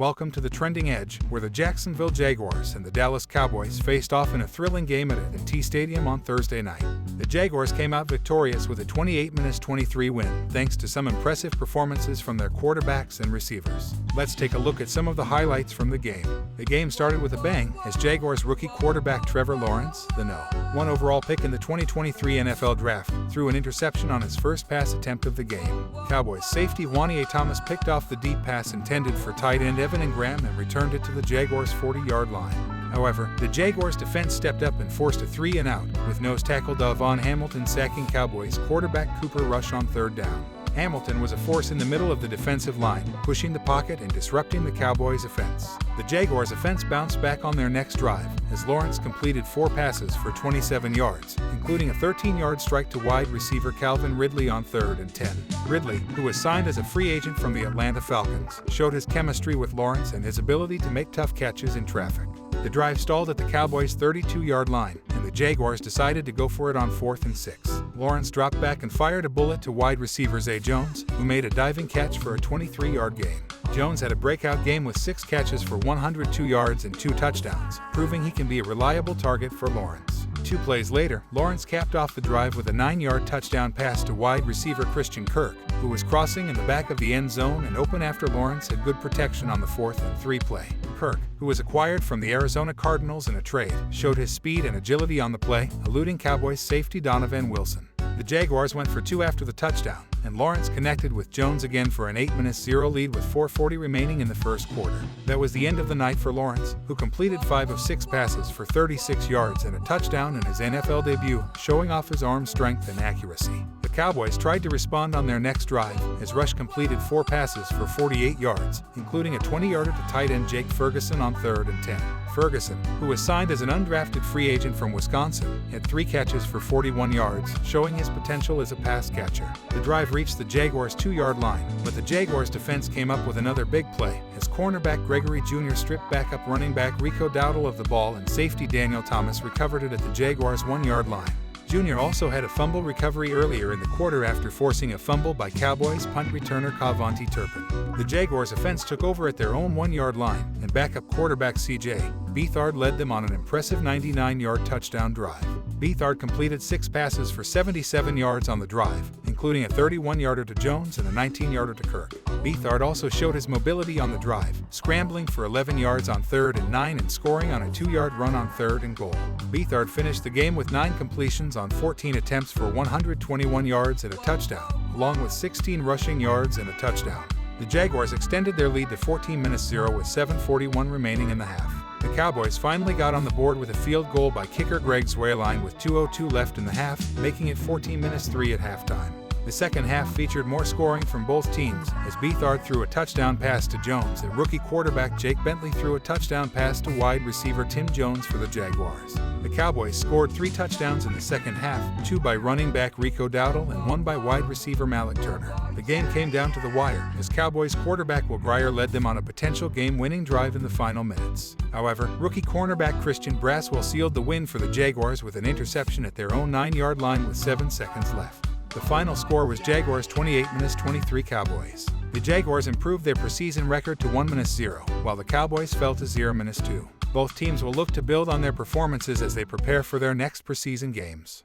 Welcome to the Trending Edge, where the Jacksonville Jaguars and the Dallas Cowboys faced off in a thrilling game at AT&T Stadium on Thursday night. The Jaguars came out victorious with a 28-23 win, thanks to some impressive performances from their quarterbacks and receivers. Let's take a look at some of the highlights from the game. The game started with a bang as Jaguars rookie quarterback Trevor, the No. 1 overall pick in the 2023 NFL Draft, threw an interception on his first pass attempt of the game. Cowboys safety Juan Thomas picked off the deep pass intended for tight end Evan Ingram and returned it to the Jaguars' 40-yard line. However, the Jaguars' defense stepped up and forced a 3-and-out, with nose tackle Davon Hamilton sacking Cowboys quarterback Cooper Rush on third down. Hamilton was a force in the middle of the defensive line, pushing the pocket and disrupting the Cowboys' offense. The Jaguars' offense bounced back on their next drive, as Lawrence completed 4 passes for 27 yards, including a 13-yard strike to wide receiver Calvin Ridley on 3rd and 10. Ridley, who was signed as a free agent from the Atlanta Falcons, showed his chemistry with Lawrence and his ability to make tough catches in traffic. The drive stalled at the Cowboys' 32-yard line, and the Jaguars decided to go for it on 4th and 6. Lawrence dropped back and fired a bullet to wide receiver Zay Jones, who made a diving catch for a 23-yard gain. Jones had a breakout game with 6 catches for 102 yards and 2 touchdowns, proving he can be a reliable target for Lawrence. 2 plays later, Lawrence capped off the drive with a 9-yard touchdown pass to wide receiver Christian Kirk, who was crossing in the back of the end zone and open after Lawrence had good protection on the 4th and 3 play. Kirk, who was acquired from the Arizona Cardinals in a trade, showed his speed and agility on the play, eluding Cowboys safety Donovan Wilson. The Jaguars went for 2 after the touchdown, and Lawrence connected with Jones again for an 8-0 lead with 4:40 remaining in the first quarter. That was the end of the night for Lawrence, who completed 5 of 6 passes for 36 yards and a touchdown in his NFL debut, showing off his arm strength and accuracy. The Cowboys tried to respond on their next drive, as Rush completed 4 passes for 48 yards, including a 20-yarder to tight end Jake Ferguson on 3rd and 10. Ferguson, who was signed as an undrafted free agent from Wisconsin, had 3 catches for 41 yards, showing his potential as a pass catcher. The drive reached the Jaguars' 2-yard line, but the Jaguars' defense came up with another big play, as cornerback Gregory Jr. stripped backup running back Rico Dowdle of the ball and safety Daniel Thomas recovered it at the Jaguars' 1-yard line. Jr. also had a fumble recovery earlier in the quarter after forcing a fumble by Cowboys punt returner Kavonte Turpin. The Jaguars' offense took over at their own 1-yard line, and backup quarterback C.J. Beathard led them on an impressive 99-yard touchdown drive. Beathard completed 6 passes for 77 yards on the drive, including a 31-yarder to Jones and a 19-yarder to Kirk. Beathard also showed his mobility on the drive, scrambling for 11 yards on 3rd and 9 and scoring on a 2-yard run on 3rd and goal. Beathard finished the game with 9 completions on 14 attempts for 121 yards and a touchdown, along with 16 rushing yards and a touchdown. The Jaguars extended their lead to 14-0 with 7:41 remaining in the half. The Cowboys finally got on the board with a field goal by kicker Greg Zuerlein with 2:02 left in the half, making it 14-3 at halftime. The second half featured more scoring from both teams, as Beathard threw a touchdown pass to Jones and rookie quarterback Jake Bentley threw a touchdown pass to wide receiver Tim Jones for the Jaguars. The Cowboys scored 3 touchdowns in the second half, 2 by running back Rico Dowdle and 1 by wide receiver Malik Turner. The game came down to the wire, as Cowboys quarterback Will Grier led them on a potential game-winning drive in the final minutes. However, rookie cornerback Christian Braswell sealed the win for the Jaguars with an interception at their own 9-yard line with 7 seconds left. The final score was Jaguars 28-23 Cowboys. The Jaguars improved their preseason record to 1-0, while the Cowboys fell to 0-2. Both teams will look to build on their performances as they prepare for their next preseason games.